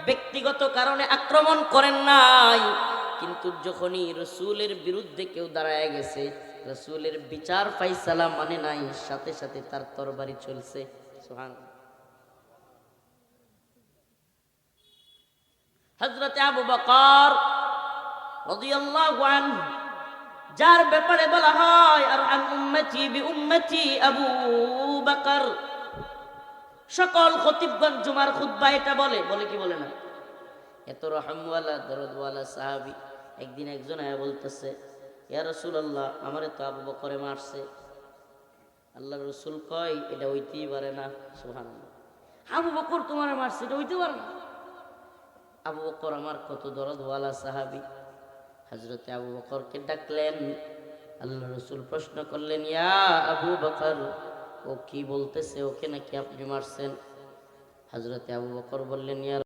ব্যক্তিগত কারণে আক্রমণ করেন নাই, কিন্তু যখনই রসুলের বিরুদ্ধে কেউ দাঁড়ায় গেছে, রসুলের বিচার ফাইসালা মানে নাই, সাথে সাথে তার তরবারি চলছে। সুবহানাল্লাহ। হযরত আবু বকর রাদিয়াল্লাহু আনহু, যার ব্যাপারে বলা হয় আর আন উম্মতি বি উম্মতি আবু বকর, সকল খতিবগণ জুমার খুতবা এটা বলে, বলে কি বলে না? এত রহমওয়ালা দরদওয়ালা সাহাবী একদিন একজন আয়া বলতেছে, ইয়া রাসূলুল্লাহ, আমারে তো আবু বকরে মারছে। আল্লাহর রাসূল কয়, এটা হইতেই পারে না। সুবহানাল্লাহ। আবু বকর তোমারে মারছে, এটা হইতে পারে না। আবু বকর আমার কত দরদওয়ালা সাহাবী। হযরতে আবু বকরকে ডাকলেন, আল্লাহ রাসূল প্রশ্ন করলেন, ইয়া আবু বকর, ও কি বলতেছে? ওকে নাকি আপনি মারছেন? হযরতে আবু বকর বললেন, ইয়া